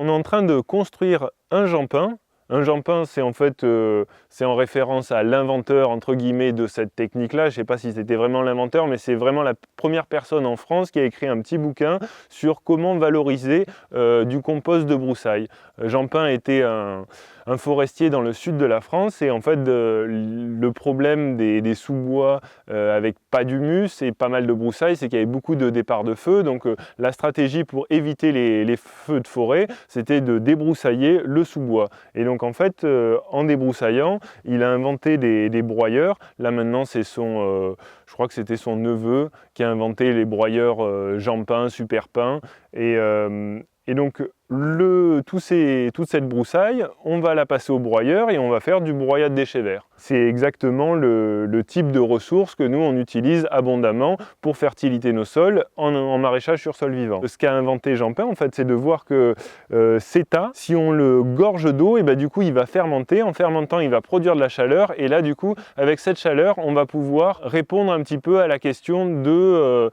On est en train de construire un jampin. Un jampin, c'est en fait c'est en référence à l'inventeur entre guillemets de cette technique-là. Je ne sais pas si c'était vraiment l'inventeur, mais c'est vraiment la première personne en France qui a écrit un petit bouquin sur comment valoriser du compost de broussailles. Jampin était un forestier dans le sud de la France et en fait le problème des sous-bois avec pas d'humus et pas mal de broussailles, c'est qu'il y avait beaucoup de départs de feu. Donc la stratégie pour éviter les feux de forêt, c'était de débroussailler le sous-bois. Et donc en fait, en débroussaillant, il a inventé des broyeurs. Là maintenant, c'est je crois que c'était son neveu qui a inventé les broyeurs Jampin, Superpin. Et donc toute cette broussaille, on va la passer au broyeur et on va faire du broyat de déchets verts. C'est exactement le type de ressources que nous on utilise abondamment pour fertiliter nos sols en maraîchage sur sol vivant. Ce qu'a inventé Jampin en fait, c'est de voir que cet tas, si on le gorge d'eau, et ben, du coup il va fermenter. En fermentant, il va produire de la chaleur et là du coup avec cette chaleur, on va pouvoir répondre un petit peu à la question de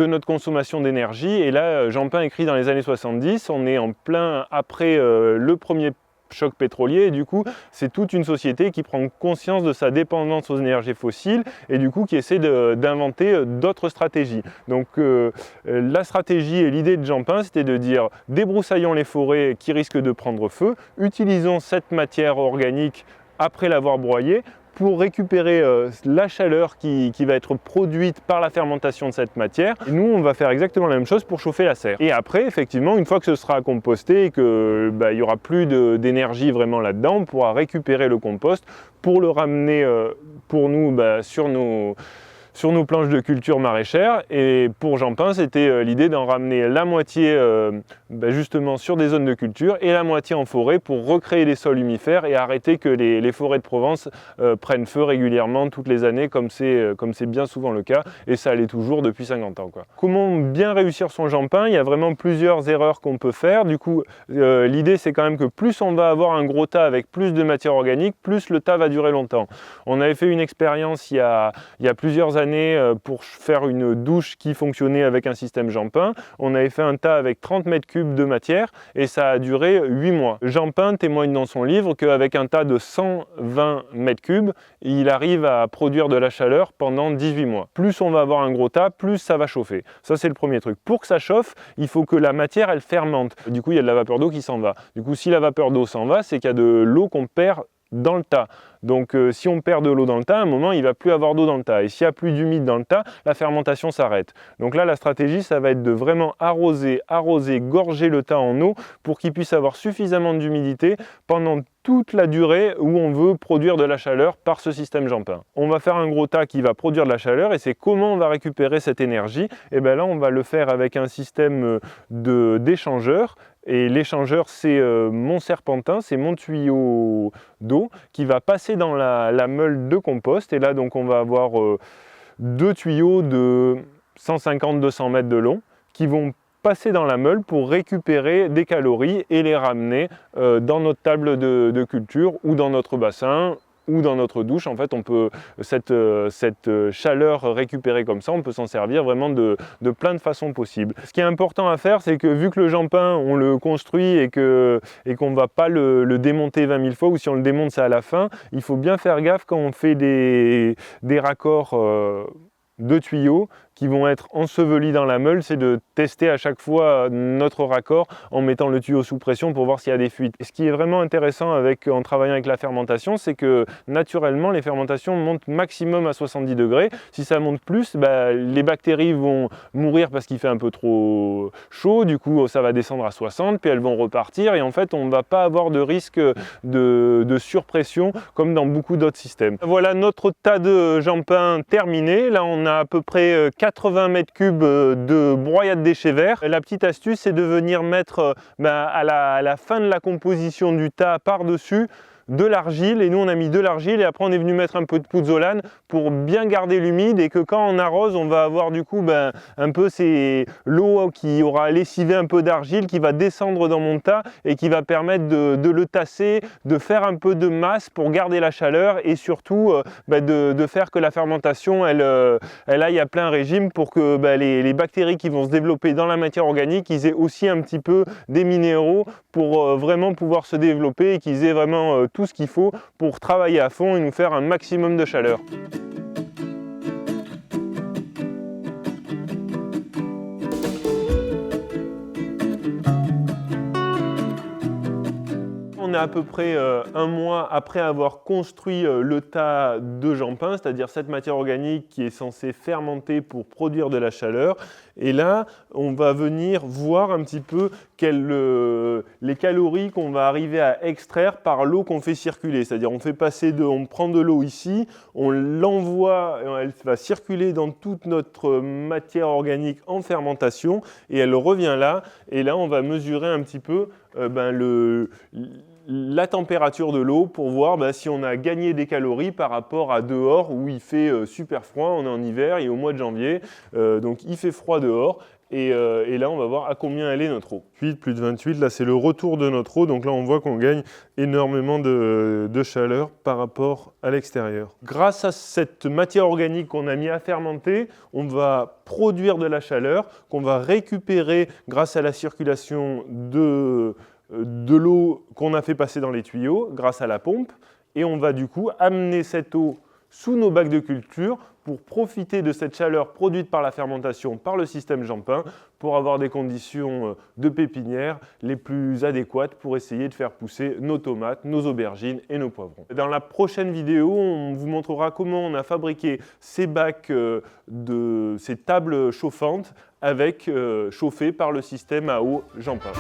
notre consommation d'énergie. Et là, Jampin écrit dans les années 70, on est en plein après le premier choc pétrolier et du coup c'est toute une société qui prend conscience de sa dépendance aux énergies fossiles et du coup qui essaie d'inventer d'autres stratégies. Donc la stratégie et l'idée de Jampin, c'était de dire débroussaillons les forêts qui risquent de prendre feu, utilisons cette matière organique après l'avoir broyée pour récupérer la chaleur qui va être produite par la fermentation de cette matière. Et nous, on va faire exactement la même chose pour chauffer la serre. Et après, effectivement, une fois que ce sera composté et qu'il n'y aura plus d'énergie vraiment là-dedans, on pourra récupérer le compost pour le ramener pour nous sur nos planches de culture maraîchère. Et pour Jampin, c'était l'idée d'en ramener la moitié justement sur des zones de culture et la moitié en forêt pour recréer des sols humifères et arrêter que les forêts de Provence prennent feu régulièrement toutes les années comme c'est bien souvent le cas et ça l'est toujours depuis 50 ans. Comment bien réussir son Jampin? Il y a vraiment plusieurs erreurs qu'on peut faire. Du coup, l'idée c'est quand même que plus on va avoir un gros tas avec plus de matière organique, plus le tas va durer longtemps. On avait fait une expérience il y a plusieurs années pour faire une douche qui fonctionnait avec un système Jampin. On avait fait un tas avec 30 mètres cubes de matière et ça a duré 8 mois. Jampin témoigne dans son livre qu'avec un tas de 120 mètres cubes, il arrive à produire de la chaleur pendant 18 mois. Plus on va avoir un gros tas, plus ça va chauffer. Ça c'est le premier truc. Pour que ça chauffe, il faut que la matière elle fermente. Du coup il y a de la vapeur d'eau qui s'en va. Du coup si la vapeur d'eau s'en va, c'est qu'il y a de l'eau qu'on perd dans le tas. Donc si on perd de l'eau dans le tas, à un moment il ne va plus avoir d'eau dans le tas. Et s'il n'y a plus d'humide dans le tas, la fermentation s'arrête. Donc là la stratégie ça va être de vraiment arroser, gorger le tas en eau pour qu'il puisse avoir suffisamment d'humidité pendant toute la durée où on veut produire de la chaleur par ce système Jampin. On va faire un gros tas qui va produire de la chaleur et c'est comment on va récupérer cette énergie. Et bien là on va le faire avec un système d'échangeur. Et l'échangeur, c'est mon serpentin, c'est mon tuyau d'eau qui va passer dans la meule de compost. Et là, donc, on va avoir deux tuyaux de 150-200 mètres de long qui vont passer dans la meule pour récupérer des calories et les ramener dans notre table de culture ou dans notre bassin ou dans notre douche. En fait, on peut cette chaleur récupérée comme ça, on peut s'en servir vraiment de plein de façons possibles. Ce qui est important à faire, c'est que vu que le Jampin, on le construit et qu'on ne va pas le démonter 20 000 fois, ou si on le démonte, c'est à la fin, il faut bien faire gaffe quand on fait des raccords de tuyaux qui vont être ensevelis dans la meule, c'est de tester à chaque fois notre raccord en mettant le tuyau sous pression pour voir s'il y a des fuites. Et ce qui est vraiment intéressant en travaillant avec la fermentation, c'est que naturellement les fermentations montent maximum à 70 degrés. Si ça monte plus, les bactéries vont mourir parce qu'il fait un peu trop chaud, du coup ça va descendre à 60, puis elles vont repartir et en fait on ne va pas avoir de risque de surpression comme dans beaucoup d'autres systèmes. Voilà notre tas de Jampin terminé. Là on a à peu près 80 mètres cubes de broyat de déchets verts. La petite astuce, c'est de venir mettre à la fin de la composition du tas par-dessus de l'argile, et nous on a mis de l'argile et après on est venu mettre un peu de pouzzolane pour bien garder l'humide, et que quand on arrose, on va avoir du coup un peu l'eau qui aura lessivé un peu d'argile qui va descendre dans mon tas et qui va permettre de le tasser, de faire un peu de masse pour garder la chaleur, et surtout de faire que la fermentation elle aille à plein régime pour que les bactéries qui vont se développer dans la matière organique, ils aient aussi un petit peu des minéraux pour vraiment pouvoir se développer, et qu'ils aient vraiment tout ce qu'il faut pour travailler à fond et nous faire un maximum de chaleur. On est à peu près un mois après avoir construit le tas de Jampin, c'est-à-dire cette matière organique qui est censée fermenter pour produire de la chaleur. Et là, on va venir voir un petit peu les calories qu'on va arriver à extraire par l'eau qu'on fait circuler. C'est-à-dire on prend de l'eau ici, on l'envoie, elle va circuler dans toute notre matière organique en fermentation, et elle revient là. Et là, on va mesurer un petit peu la température de l'eau pour voir si on a gagné des calories par rapport à dehors où il fait super froid. On est en hiver, il est au mois de janvier, donc il fait froid dehors. Et là, on va voir à combien elle est notre eau. Plus de 28, là c'est le retour de notre eau, donc là on voit qu'on gagne énormément de chaleur par rapport à l'extérieur. Grâce à cette matière organique qu'on a mis à fermenter, on va produire de la chaleur qu'on va récupérer grâce à la circulation de l'eau qu'on a fait passer dans les tuyaux grâce à la pompe, et on va du coup amener cette eau sous nos bacs de culture pour profiter de cette chaleur produite par la fermentation par le système Jampin pour avoir des conditions de pépinière les plus adéquates pour essayer de faire pousser nos tomates, nos aubergines et nos poivrons. Dans la prochaine vidéo, on vous montrera comment on a fabriqué ces bacs, ces tables chauffantes chauffées par le système à eau Jampin.